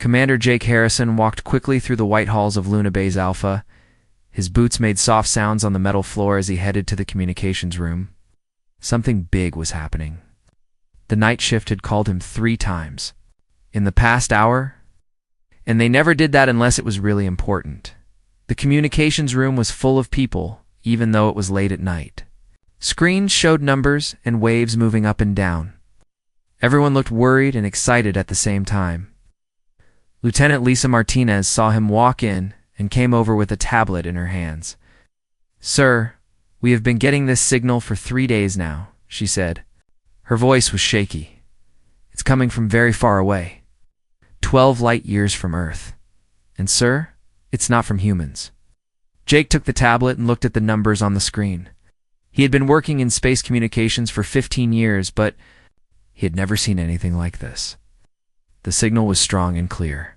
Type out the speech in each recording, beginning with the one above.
Commander Jake Harrison walked quickly through the white halls of Luna Base Alpha. His boots made soft sounds on the metal floor as he headed to the communications room. Something big was happening. The night shift had called him 3 times in the past hour, and they never did that unless it was really important. The communications room was full of people, even though it was late at night. Screens showed numbers and waves moving up and down. Everyone looked worried and excited at the same time. Lieutenant Lisa Martinez saw him walk in and came over with a tablet in her hands. "Sir, we have been getting this signal for 3 days now," she said. Her voice was shaky. "It's coming from very far away. 12 light years from Earth. And sir, it's not from humans." Jake took the tablet and looked at the numbers on the screen. He had been working in space communications for 15 years, but he had never seen anything like this. The signal was strong and clear.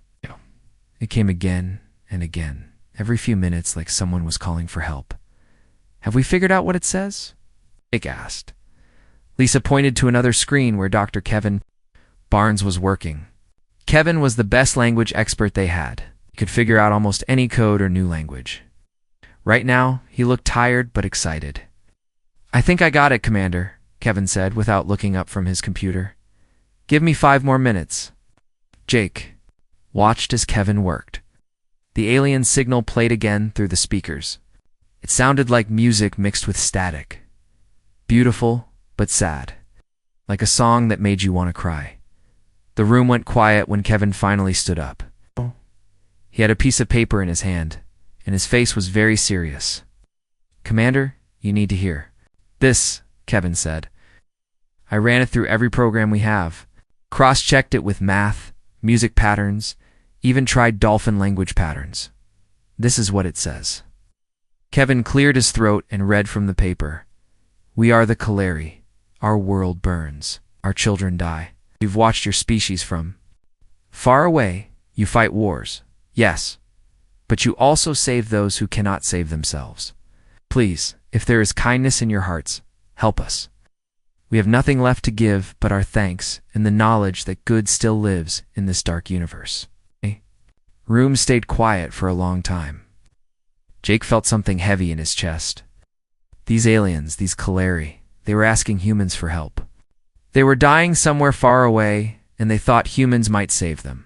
It came again and again, every few minutes, like someone was calling for help. "Have we figured out what it says?" Jake asked. Lisa pointed to another screen where Dr. Kevin Barnes was working. Kevin was the best language expert they had. He could figure out almost any code or new language. Right now, he looked tired but excited. "I think I got it, Commander," Kevin said without looking up from his computer. "Give me 5 more minutes." Jake watched as Kevin worked. The alien signal played again through the speakers. It sounded like music mixed with static. Beautiful, but sad. Like a song that made you want to cry. The room went quiet when Kevin finally stood up. He had a piece of paper in his hand, and his face was very serious. "Commander, you need to hear this," Kevin said. "I ran it through every program we have, cross-checked it with math, music patterns, even tried dolphin language patterns. This is what it says." Kevin cleared his throat and read from the paper. "We are the Kaleri. Our world burns. Our children die. We've watched your species from far away. You fight wars, yes, but you also save those who cannot save themselves. Please, if there is kindness in your hearts, help us. We have nothing left to give but our thanks and the knowledge that good still lives in this dark universe." Room stayed quiet for a long time. Jake felt something heavy in his chest. These aliens, these Kaleri, they were asking humans for help. They were dying somewhere far away, and they thought humans might save them.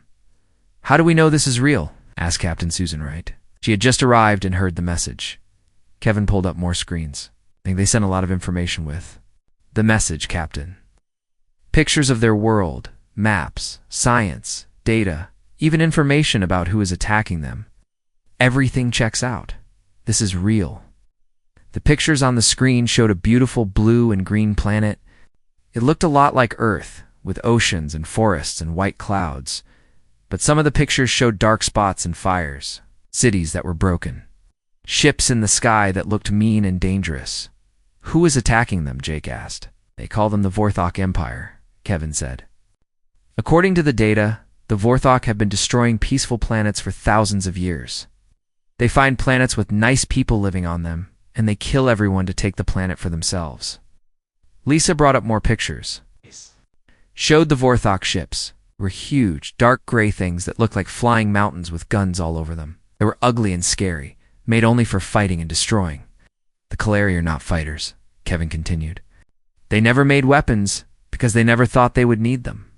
"How do we know this is real?" asked Captain Susan Wright. She had just arrived and heard the message. Kevin pulled up more screens. "I think they sent a lot of information with the message, Captain. Pictures of their world, maps, science, data, even information about who is attacking them. Everything checks out. This is real." The pictures on the screen showed a beautiful blue and green planet. It looked a lot like Earth, with oceans and forests and white clouds. But some of the pictures showed dark spots and fires, cities that were broken, ships in the sky that looked mean and dangerous. "Who is attacking them?" Jake asked. "They call them the Vorthok Empire," Kevin said. According to the data, the Vorthok have been destroying peaceful planets for thousands of years. They find planets with nice people living on them, and they kill everyone to take the planet for themselves. Lisa brought up more pictures. Showed the Vorthok ships. They were huge, dark gray things that looked like flying mountains with guns all over them. They were ugly and scary, made only for fighting and destroying. "The Kaleri are not fighters," Kevin continued. "They never made weapons because they never thought they would need them.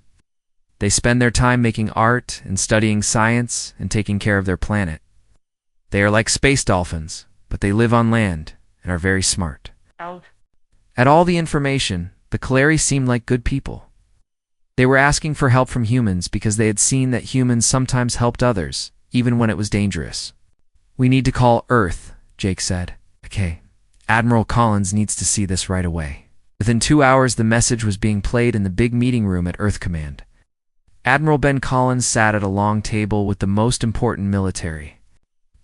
They spend their time making art and studying science and taking care of their planet. They are like space dolphins, but they live on land and are very smart." At all the information, the Kaleri seemed like good people. They were asking for help from humans because they had seen that humans sometimes helped others, even when it was dangerous. "We need to call Earth," Jake said. "Okay, Admiral Collins needs to see this right away." Within 2 hours, the message was being played in the big meeting room at Earth Command. Admiral Ben Collins sat at a long table with the most important military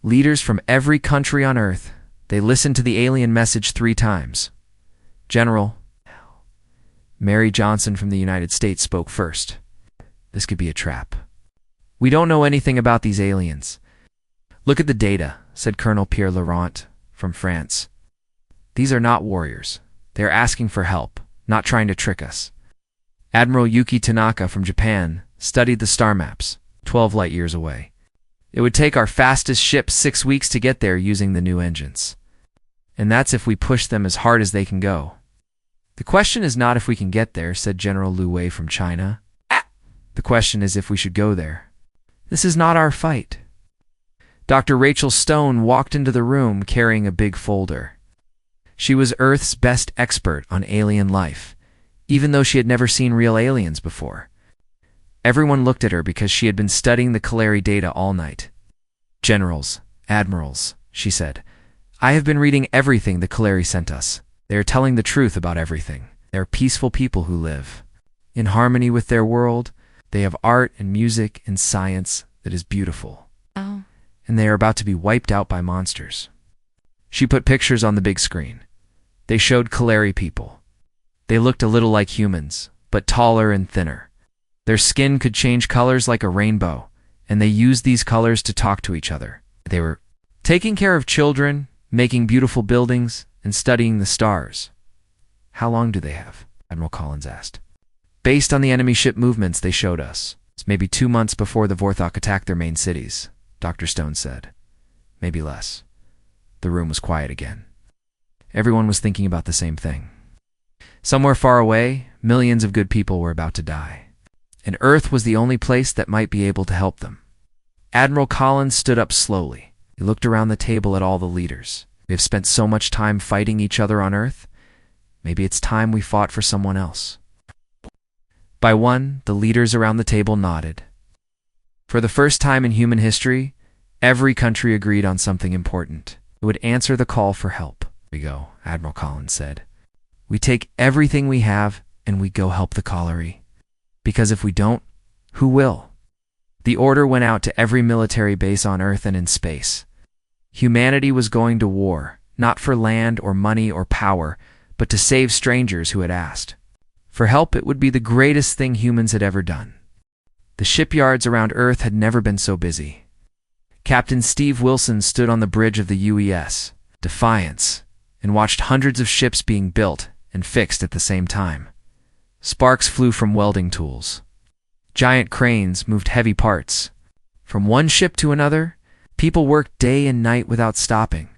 leaders from every country on Earth. They listened to the alien message 3 times. General Mary Johnson from the United States spoke first. "This could be a trap. We don't know anything about these aliens." "Look at the data," said Colonel Pierre Laurent from France. "These are not warriors. They are asking for help, not trying to trick us." Admiral Yuki Tanaka from Japan studied the star maps. 12 light years away. It would take our fastest ship 6 weeks to get there using the new engines. And that's if we push them as hard as they can go. The question is not if we can get there, said General Lu Wei from China. The question is if we should go there. This is not our fight. Dr. Rachel Stone walked into the room carrying a big folder. She was Earth's best expert on alien life, even though she had never seen real aliens before. Everyone looked at her because she had been studying the Kaleri data all night. Generals, admirals, she said, I have been reading everything the Kaleri sent us. They are telling the truth about everything. They are peaceful people who live in harmony with their world. They have art and music and science that is beautiful. Oh. And they are about to be wiped out by monsters. She put pictures on the big screen. They showed Kaleri people. They looked a little like humans, but taller and thinner. Their skin could change colors like a rainbow, and they used these colors to talk to each other. They were taking care of children, making beautiful buildings, and studying the stars. How long do they have? Admiral Collins asked. Based on the enemy ship movements they showed us, it's maybe 2 months before the Vorthok attacked their main cities, Dr. Stone said. Maybe less. The room was quiet again. Everyone was thinking about the same thing. Somewhere far away, millions of good people were about to die, and Earth was the only place that might be able to help them. Admiral Collins stood up slowly. He looked around the table at all the leaders. We have spent so much time fighting each other on Earth. Maybe it's time we fought for someone else. By one, the leaders around the table nodded. For the first time in human history, every country agreed on something important. It would answer the call for help. We go, Admiral Collins said. We take everything we have and we go help the Kaleri. Because if we don't, who will? The order went out to every military base on Earth and in space. Humanity was going to war, not for land or money or power, but to save strangers who had asked. For help, it would be the greatest thing humans had ever done. The shipyards around Earth had never been so busy. Captain Steve Wilson stood on the bridge of the UES, Defiance, and watched hundreds of ships being built and fixed at the same time. Sparks flew from welding tools. Giant cranes moved heavy parts. From one ship to another, people worked day and night without stopping.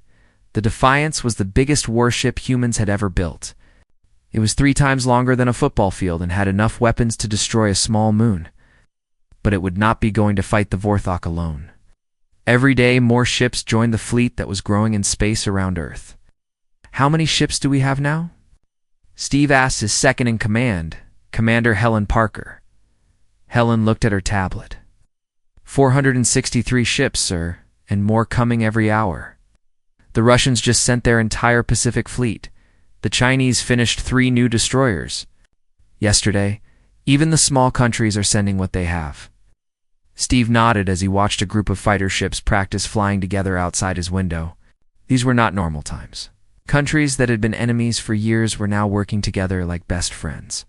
The Defiance was the biggest warship humans had ever built. It was 3 times longer than a football field and had enough weapons to destroy a small moon. But it would not be going to fight the Vorthok alone. Every day, more ships joined the fleet that was growing in space around Earth. How many ships do we have now? Steve asked his second-in-command, Commander Helen Parker. Helen looked at her tablet. 463 ships, sir, and more coming every hour. The Russians just sent their entire Pacific fleet. The Chinese finished 3 new destroyers. Yesterday, even the small countries are sending what they have. Steve nodded as he watched a group of fighter ships practice flying together outside his window. These were not normal times. Countries that had been enemies for years were now working together like best friends.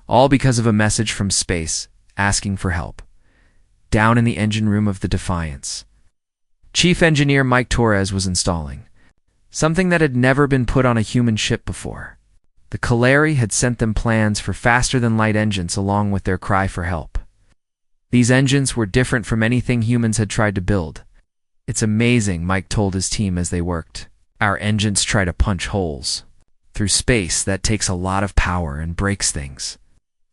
All because of a message from space asking for help. Down in the engine room of the Defiance, Chief Engineer Mike Torres was installing something that had never been put on a human ship before. The Kaleri had sent them plans for faster-than-light engines along with their cry for help. These engines were different from anything humans had tried to build. It's amazing, Mike told his team as they worked. Our engines try to punch holes. Through space, that takes a lot of power and breaks things.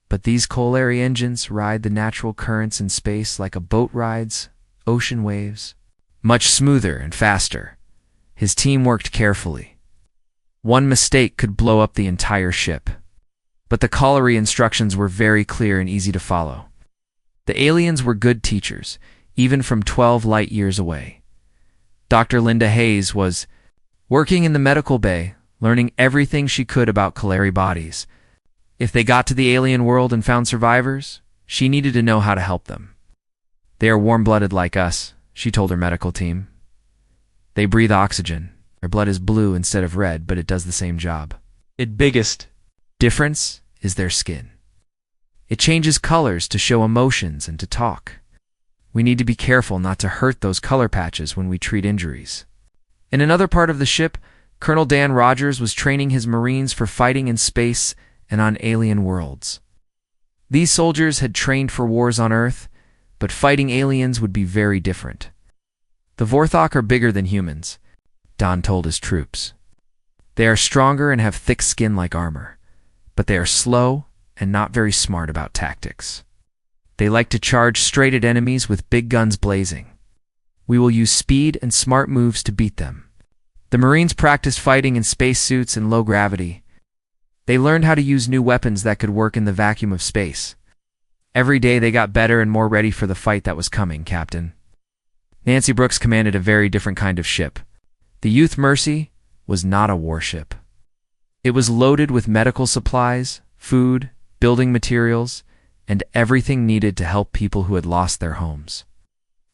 But these Kaleri engines ride the natural currents in space like a boat rides ocean waves. Much smoother and faster. His team worked carefully. One mistake could blow up the entire ship. But the Kaleri instructions were very clear and easy to follow. The aliens were good teachers, even from 12 light years away. Dr. Linda Hayes was working in the medical bay, learning everything she could about Kaleri bodies. If they got to the alien world and found survivors, she needed to know how to help them. They are warm-blooded like us, she told her medical team. They breathe oxygen. Their blood is blue instead of red, but it does the same job. Its biggest difference is their skin. It changes colors to show emotions and to talk. We need to be careful not to hurt those color patches when we treat injuries. In another part of the ship, Colonel Dan Rogers was training his Marines for fighting in space and on alien worlds. These soldiers had trained for wars on Earth, but fighting aliens would be very different. The Vorthok are bigger than humans, Don told his troops. They are stronger and have thick skin like armor, but they are slow and not very smart about tactics. They like to charge straight at enemies with big guns blazing. We will use speed and smart moves to beat them. The Marines practiced fighting in spacesuits and low gravity. They learned how to use new weapons that could work in the vacuum of space. Every day they got better and more ready for the fight that was coming, Captain. Nancy Brooks commanded a very different kind of ship. The Youth Mercy was not a warship. It was loaded with medical supplies, food, building materials, and everything needed to help people who had lost their homes.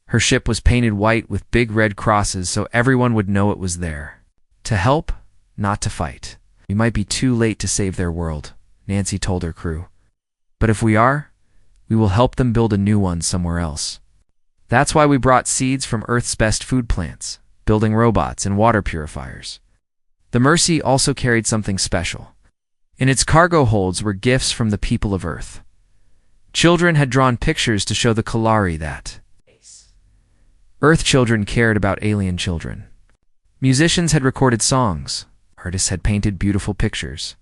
Her ship was painted white with big red crosses so everyone would know it was there. To help, not to fight. We might be too late to save their world, Nancy told her crew. But if we are, we will help them build a new one somewhere else. That's why we brought seeds from Earth's best food plants, building robots and water purifiers. The Mercy also carried something special. In its cargo holds were gifts from the people of Earth. Children had drawn pictures to show the Kalari that Earth children cared about alien children. Musicians had recorded songs. Artists had painted beautiful pictures.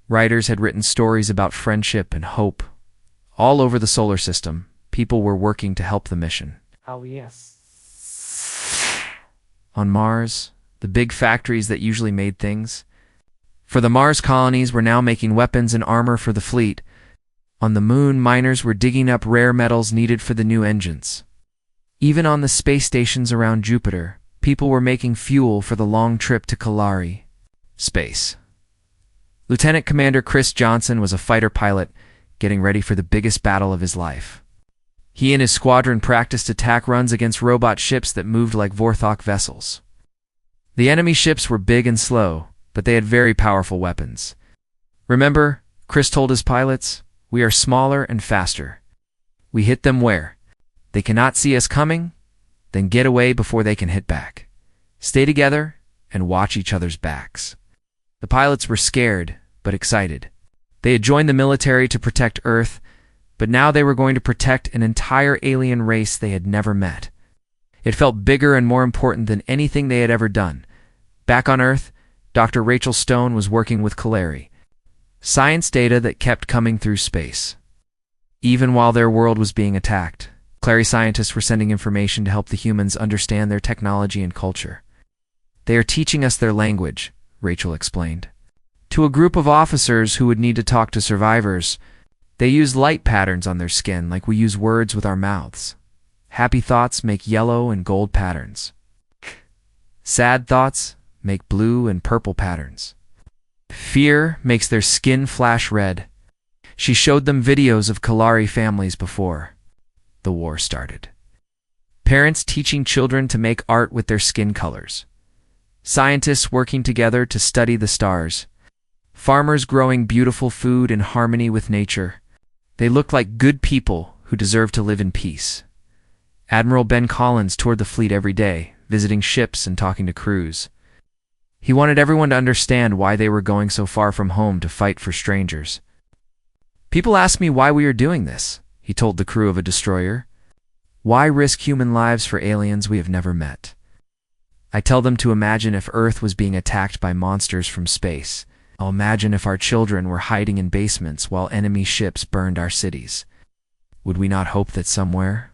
Writers had written stories about friendship and hope. All over the solar system, people were working to help the mission. Oh, yes. On Mars, the big factories that usually made things. For the Mars colonies were now making weapons and armor for the fleet. On the Moon, miners were digging up rare metals needed for the new engines. Even on the space stations around Jupiter, people were making fuel for the long trip to Kalari. Space. Lieutenant Commander Chris Johnson was a fighter pilot getting ready for the biggest battle of his life. He and his squadron practiced attack runs against robot ships that moved like Vorthok vessels. The enemy ships were big and slow, but they had very powerful weapons. Remember, Chris told his pilots, "We are smaller and faster. We hit them where they cannot see us coming, then get away before they can hit back. Stay together and watch each other's backs." The pilots were scared, but excited. They had joined the military to protect Earth, but now they were going to protect an entire alien race they had never met. It felt bigger and more important than anything they had ever done. Back on Earth, Dr. Rachel Stone was working with Kalari. Science data that kept coming through space. Even while their world was being attacked, Kalari scientists were sending information to help the humans understand their technology and culture. "They are teaching us their language," Rachel explained. To a group of officers who would need to talk to survivors, they use light patterns on their skin like we use words with our mouths. Happy thoughts make yellow and gold patterns. Sad thoughts make blue and purple patterns. Fear makes their skin flash red. She showed them videos of Kalari families before the war started. Parents teaching children to make art with their skin colors. Scientists working together to study the stars. Farmers growing beautiful food in harmony with nature. They looked like good people who deserve to live in peace. Admiral Ben Collins toured the fleet every day, visiting ships and talking to crews. He wanted everyone to understand why they were going so far from home to fight for strangers. "People ask me why we are doing this," he told the crew of a destroyer. "Why risk human lives for aliens we have never met? I tell them to imagine if Earth was being attacked by monsters from space. I'll imagine if our children were hiding in basements while enemy ships burned our cities. Would we not hope that somewhere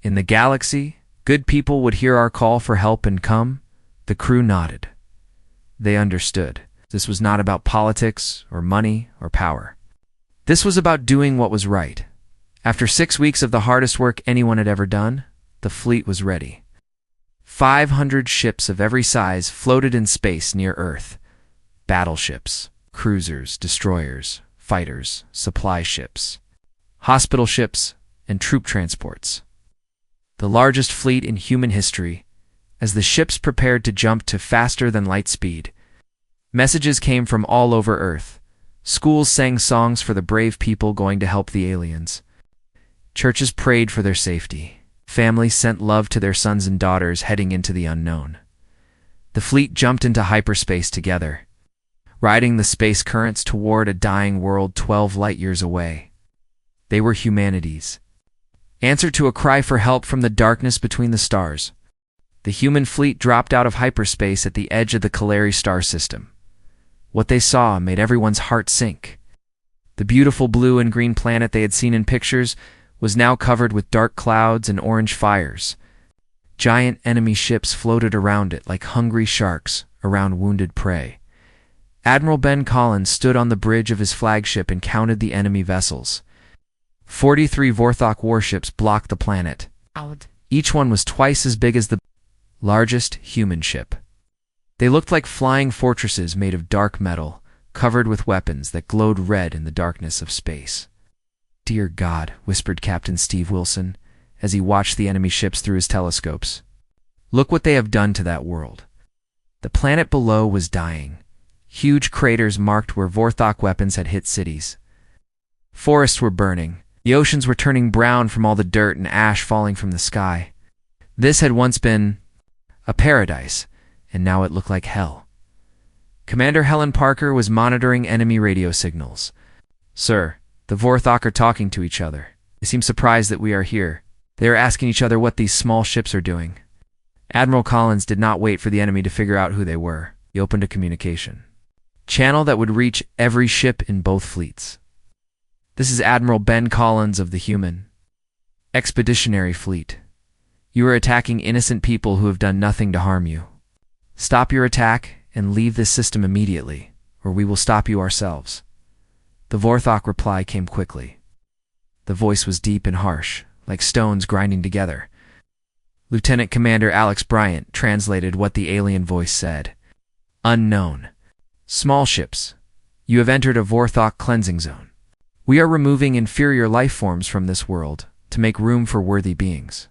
in the galaxy, good people would hear our call for help and come?" The crew nodded. They understood. This was not about politics or money or power. This was about doing what was right. After 6 weeks of the hardest work anyone had ever done, the fleet was ready. 500 ships of every size floated in space near Earth. Battleships, cruisers, destroyers, fighters, supply ships, hospital ships, and troop transports. The largest fleet in human history, as the ships prepared to jump to faster than light speed. Messages came from all over Earth. Schools sang songs for the brave people going to help the aliens. Churches prayed for their safety. Families sent love to their sons and daughters heading into the unknown. The fleet jumped into hyperspace together, riding the space currents toward a dying world 12 light-years away. They were humanity's answer to a cry for help from the darkness between the stars. The human fleet dropped out of hyperspace at the edge of the Kalari star system. What they saw made everyone's heart sink. The beautiful blue and green planet they had seen in pictures was now covered with dark clouds and orange fires. Giant enemy ships floated around it like hungry sharks around wounded prey. Admiral Ben Collins stood on the bridge of his flagship and counted the enemy vessels. 43 Vorthok warships blocked the planet. Each one was twice as big as the largest human ship. They looked like flying fortresses made of dark metal, covered with weapons that glowed red in the darkness of space. "Dear God," whispered Captain Steve Wilson as he watched the enemy ships through his telescopes. "Look what they have done to that world." The planet below was dying. Huge craters marked where Vorthok weapons had hit cities. Forests were burning. The oceans were turning brown from all the dirt and ash falling from the sky. This had once been a paradise, and now it looked like hell. Commander Helen Parker was monitoring enemy radio signals. "Sir, the Vorthok are talking to each other. They seem surprised that we are here. They are asking each other what these small ships are doing." Admiral Collins did not wait for the enemy to figure out who they were. He opened a communication channel that would reach every ship in both fleets. "This is Admiral Ben Collins of the Human Expeditionary Fleet. You are attacking innocent people who have done nothing to harm you. Stop your attack and leave this system immediately, or we will stop you ourselves." The Vorthok reply came quickly. The voice was deep and harsh, like stones grinding together. Lieutenant Commander Alex Bryant translated what the alien voice said. "Unknown. Small ships. You have entered a Vorthok cleansing zone. We are removing inferior life forms from this world to make room for worthy beings.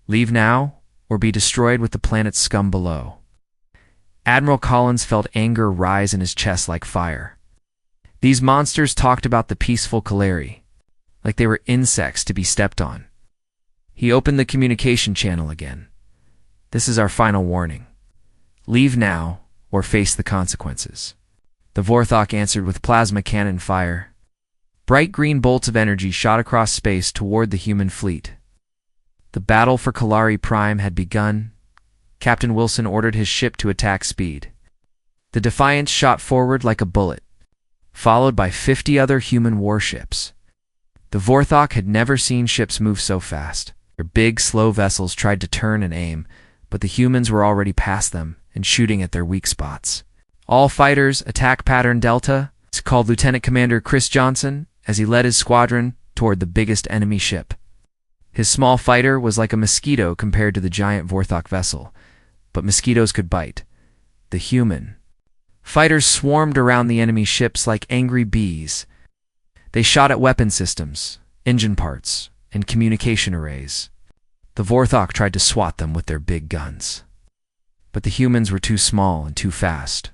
Leave now, or be destroyed with the planet's scum below." Admiral Collins felt anger rise in his chest like fire. These monsters talked about the peaceful Kalari, like they were insects to be stepped on. He opened the communication channel again. "This is our final warning. Leave now, or face the consequences." The Vorthok answered with plasma cannon fire. Bright green bolts of energy shot across space toward the human fleet. The battle for Kalari Prime had begun. Captain Wilson ordered his ship to attack speed. The Defiance shot forward like a bullet, followed by 50 other human warships. The Vorthok had never seen ships move so fast. Their big, slow vessels tried to turn and aim, but the humans were already past them and shooting at their weak spots. "All fighters, attack pattern Delta," called Lieutenant Commander Chris Johnson as he led his squadron toward the biggest enemy ship. His small fighter was like a mosquito compared to the giant Vorthok vessel, but mosquitoes could bite. The human fighters swarmed around the enemy ships like angry bees. They shot at weapon systems, engine parts, and communication arrays. The Vorthok tried to swat them with their big guns. But the humans were too small and too fast.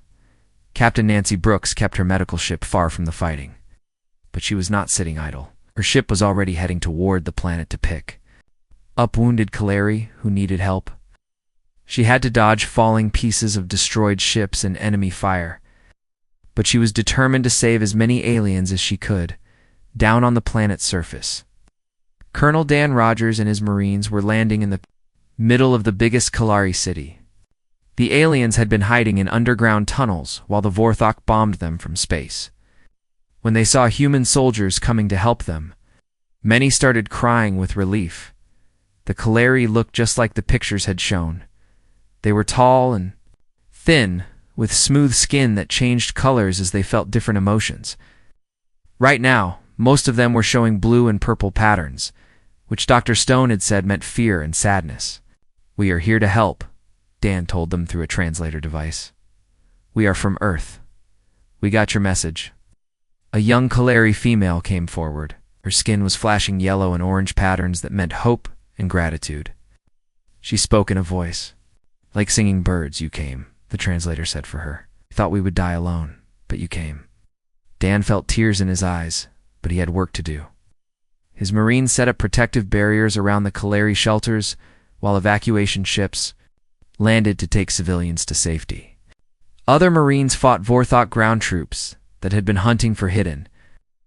Captain Nancy Brooks kept her medical ship far from the fighting. But she was not sitting idle. Her ship was already heading toward the planet to pick up wounded Kalari who needed help. She had to dodge falling pieces of destroyed ships and enemy fire. But she was determined to save as many aliens as she could, down on the planet's surface. Colonel Dan Rogers and his Marines were landing in the middle of the biggest Kalari city. The aliens had been hiding in underground tunnels while the Vorthok bombed them from space. When they saw human soldiers coming to help them, many started crying with relief. The Kalari looked just like the pictures had shown. They were tall and thin, with smooth skin that changed colors as they felt different emotions. Right now, most of them were showing blue and purple patterns, which Dr. Stone had said meant fear and sadness. "We are here to help," Dan told them through a translator device. "We are from Earth. We got your message." A young Kalari female came forward. Her skin was flashing yellow and orange patterns that meant hope and gratitude. She spoke in a voice. "Like singing birds, you came," the translator said for her. "We thought we would die alone, but you came." Dan felt tears in his eyes, but he had work to do. His Marines set up protective barriers around the Kalari shelters, while evacuation ships landed to take civilians to safety. Other Marines fought Vorthok ground troops that had been hunting for hidden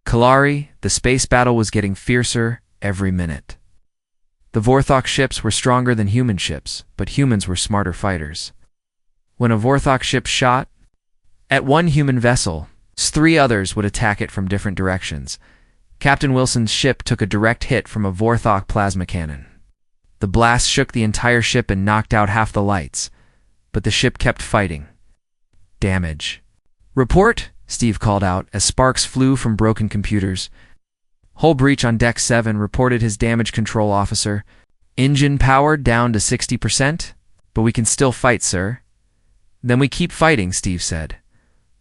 Kalari. The space battle was getting fiercer every minute. The Vorthok ships were stronger than human ships, but humans were smarter fighters. When a Vorthok ship shot at one human vessel, 3 others would attack it from different directions. Captain Wilson's ship took a direct hit from a Vorthok plasma cannon. The blast shook the entire ship and knocked out half the lights, but the ship kept fighting. Damage. "Report," Steve called out as sparks flew from broken computers. "Hull breach on Deck 7, reported his damage control officer. Engine power down to 60%, but we can still fight, sir." "Then we keep fighting," Steve said.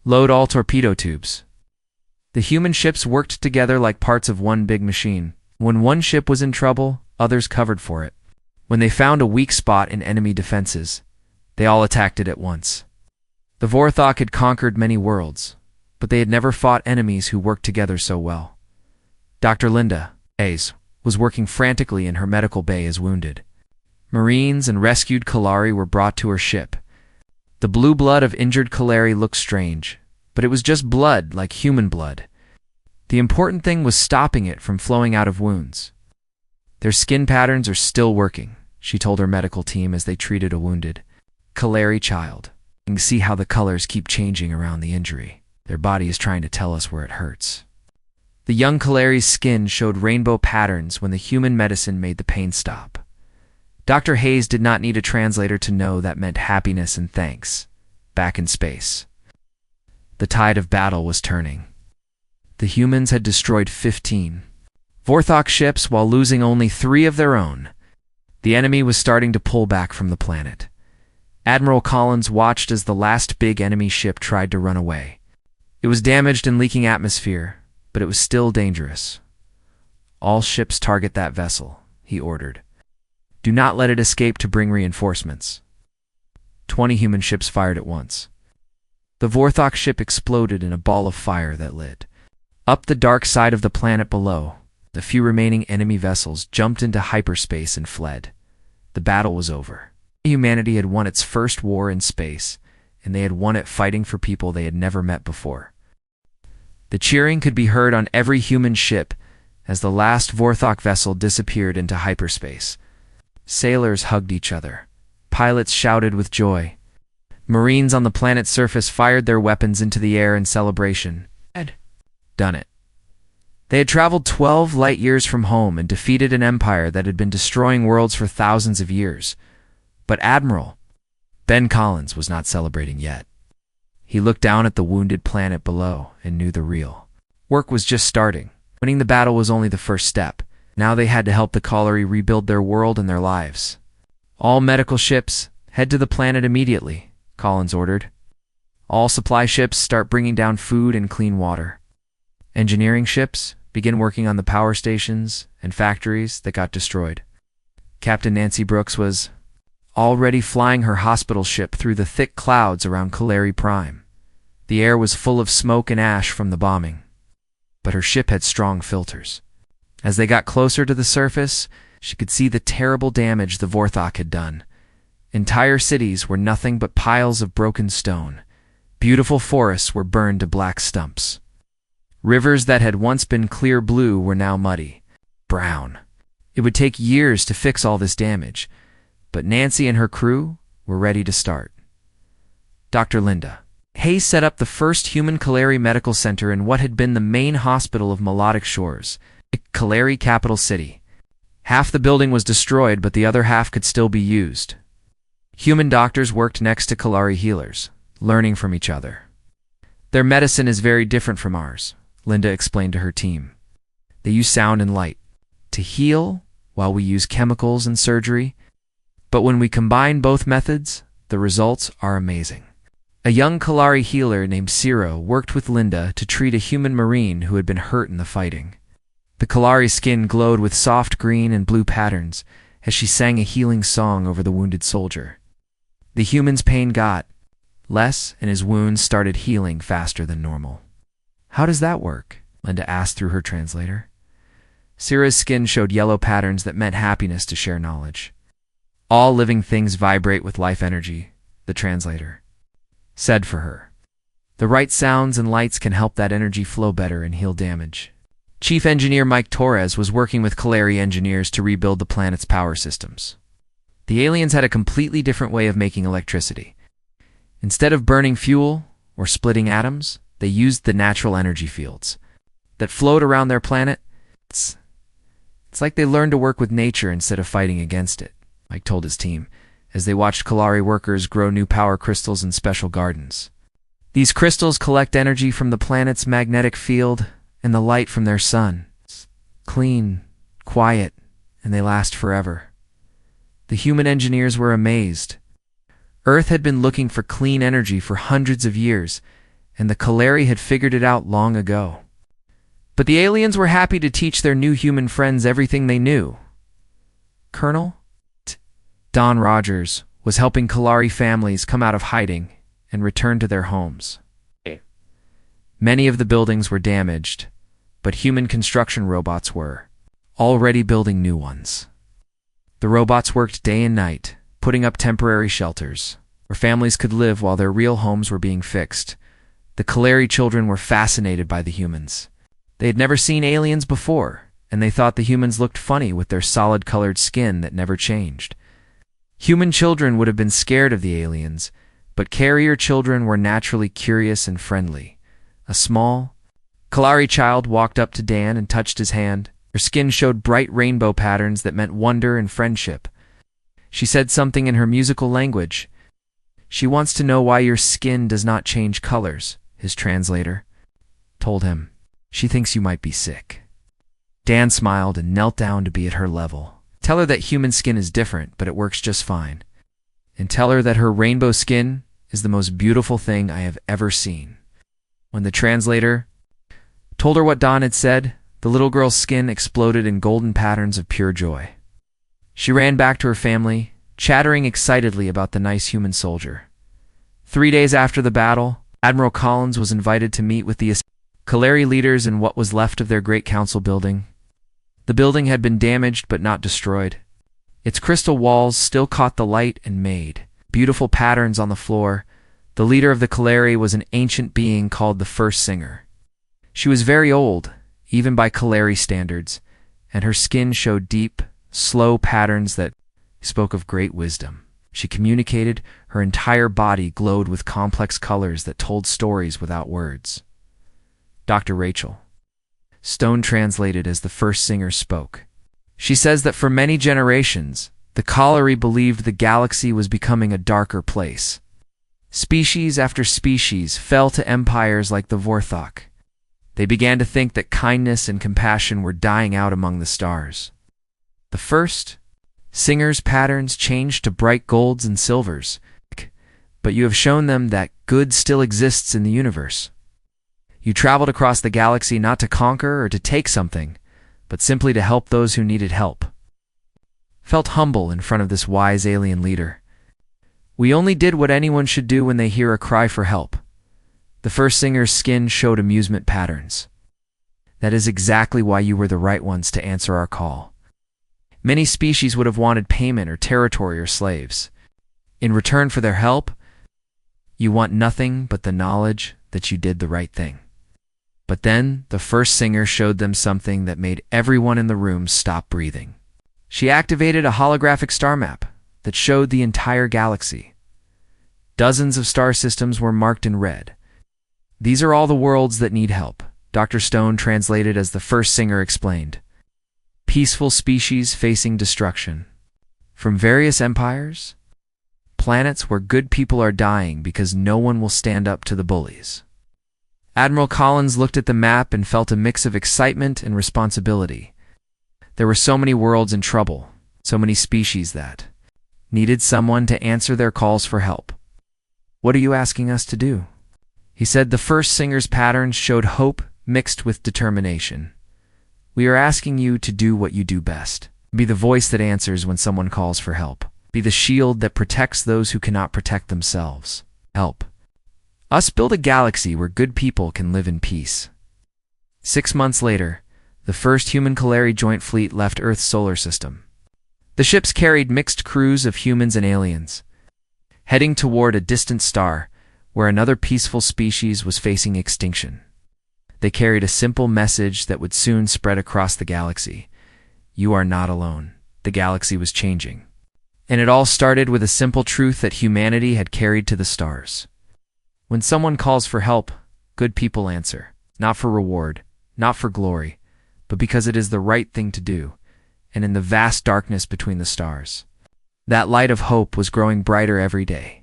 "Load all torpedo tubes." The human ships worked together like parts of one big machine. When one ship was in trouble, others covered for it. When they found a weak spot in enemy defenses, they all attacked it at once. The Vorthok had conquered many worlds, but they had never fought enemies who worked together so well. Dr. Linda Hayes was working frantically in her medical bay as wounded. Marines and rescued Kalari were brought to her ship. The blue blood of injured Kalari looked strange, but it was just blood like human blood. The important thing was stopping it from flowing out of wounds. "Their skin patterns are still working," she told her medical team as they treated a wounded Kalari child. "You can see how the colors keep changing around the injury. Their body is trying to tell us where it hurts." The young Kalari's skin showed rainbow patterns when the human medicine made the pain stop. Dr. Hayes did not need a translator to know that meant happiness and thanks. Back in space, the tide of battle was turning. The humans had destroyed 15 Vorthok ships while losing only 3 of their own. The enemy was starting to pull back from the planet. Admiral Collins watched as the last big enemy ship tried to run away. It was damaged and leaking atmosphere, but it was still dangerous. "All ships target that vessel," he ordered. "Do not let it escape to bring reinforcements." 20 human ships fired at once. The Vorthok ship exploded in a ball of fire that lit up the dark side of the planet below. The few remaining enemy vessels jumped into hyperspace and fled. The battle was over. Humanity had won its first war in space, and they had won it fighting for people they had never met before. The cheering could be heard on every human ship as the last Vorthok vessel disappeared into hyperspace. Sailors hugged each other. Pilots shouted with joy. Marines on the planet's surface fired their weapons into the air in celebration. Had done it. They had traveled 12 light years from home and defeated an empire that had been destroying worlds for thousands of years. But Admiral Ben Collins was not celebrating yet. He looked down at the wounded planet below and knew the real work was just starting. Winning the battle was only the first step. Now they had to help the Kalari rebuild their world and their lives. "All medical ships, head to the planet immediately," Collins ordered. "All supply ships, start bringing down food and clean water. Engineering ships, begin working on the power stations and factories that got destroyed." Captain Nancy Brooks was already flying her hospital ship through the thick clouds around Kalari Prime. The air was full of smoke and ash from the bombing, but her ship had strong filters. As they got closer to the surface, she could see the terrible damage the Vorthok had done. Entire cities were nothing but piles of broken stone. Beautiful forests were burned to black stumps. Rivers that had once been clear blue were now muddy, brown. It would take years to fix all this damage, but Nancy and her crew were ready to start. Dr. Linda Hayes set up the first human Kalari medical center in what had been the main hospital of Melodic Shores, Kalari capital city. Half the building was destroyed, but the other half could still be used. Human doctors worked next to Kalari healers, learning from each other. "Their medicine is very different from ours," Linda explained to her team. "They use sound and light to heal, while we use chemicals and surgery. But when we combine both methods, the results are amazing." A young Kalari healer named Ciro worked with Linda to treat a human marine who had been hurt in the fighting. The Kalari's skin glowed with soft green and blue patterns as she sang a healing song over the wounded soldier. The human's pain got less, and his wounds started healing faster than normal. "How does that work?" Linda asked through her translator. Ciro's skin showed yellow patterns that meant happiness to share knowledge. "All living things vibrate with life energy," the translator said for her. "The right sounds and lights can help that energy flow better and heal damage." Chief Engineer Mike Torres was working with Kalari engineers to rebuild the planet's power systems. The aliens had a completely different way of making electricity. Instead of burning fuel or splitting atoms, they used the natural energy fields that flowed around their planet. It's like they learned to work with nature instead of fighting against it, Mike told his team, as they watched Kalari workers grow new power crystals in special gardens. These crystals collect energy from the planet's magnetic field and the light from their sun. It's clean, quiet, and they last forever. The human engineers were amazed. Earth had been looking for clean energy for hundreds of years, and the Kalari had figured it out long ago. But the aliens were happy to teach their new human friends everything they knew. Colonel Don Rogers was helping Kalari families come out of hiding and return to their homes. Many of the buildings were damaged, but human construction robots were already building new ones. The robots worked day and night, putting up temporary shelters where families could live while their real homes were being fixed. The Kalari children were fascinated by the humans. They had never seen aliens before, and they thought the humans looked funny with their solid-colored skin that never changed. Human children would have been scared of the aliens, but carrier children were naturally curious and friendly. A small Kalari child walked up to Dan and touched his hand. Her skin showed bright rainbow patterns that meant wonder and friendship. She said something in her musical language. "She wants to know why your skin does not change colors," his translator told him. "She thinks you might be sick." Dan smiled and knelt down to be at her level. "Tell her that human skin is different, but it works just fine. And tell her that her rainbow skin is the most beautiful thing I have ever seen." When the translator told her what Don had said, the little girl's skin exploded in golden patterns of pure joy. She ran back to her family, chattering excitedly about the nice human soldier. 3 days after the battle, Admiral Collins was invited to meet with the Kalari leaders in what was left of their great council building. The building had been damaged but not destroyed. Its crystal walls still caught the light and made beautiful patterns on the floor. The leader of the Kalari was an ancient being called the First Singer. She was very old, even by Kalari standards, and her skin showed deep, slow patterns that spoke of great wisdom. She communicated. Her entire body glowed with complex colors that told stories without words. Dr. Rachel Stone translated as the First Singer spoke. She says that for many generations, the Kalari believed the galaxy was becoming a darker place. Species after species fell to empires like the Vorthok. They began to think that kindness and compassion were dying out among the stars. The First Singer's patterns changed to bright golds and silvers, but you have shown them that good still exists in the universe. You traveled across the galaxy not to conquer or to take something, but simply to help those who needed help. Felt humble in front of this wise alien leader. We only did what anyone should do when they hear a cry for help. The First Singer's skin showed amusement patterns. That is exactly why you were the right ones to answer our call. Many species would have wanted payment or territory or slaves. In return for their help, you want nothing but the knowledge that you did the right thing. But then the First Singer showed them something that made everyone in the room stop breathing. She activated a holographic star map that showed the entire galaxy. Dozens of star systems were marked in red. "These are all the worlds that need help," Dr. Stone translated as the First Singer explained. "Peaceful species facing destruction. From various empires, planets where good people are dying because no one will stand up to the bullies." Admiral Collins looked at the map and felt a mix of excitement and responsibility. There were so many worlds in trouble, so many species that needed someone to answer their calls for help. "What are you asking us to do?" He said. The First Singer's patterns showed hope mixed with determination. "We are asking you to do what you do best. Be the voice that answers when someone calls for help. Be the shield that protects those who cannot protect themselves. Help us build a galaxy where good people can live in peace." 6 months later, the first human Kalari joint fleet left Earth's solar system. The ships carried mixed crews of humans and aliens, heading toward a distant star where another peaceful species was facing extinction. They carried a simple message that would soon spread across the galaxy. You are not alone. The galaxy was changing. And it all started with a simple truth that humanity had carried to the stars. When someone calls for help, good people answer, not for reward, not for glory, but because it is the right thing to do, and in the vast darkness between the stars. That light of hope was growing brighter every day.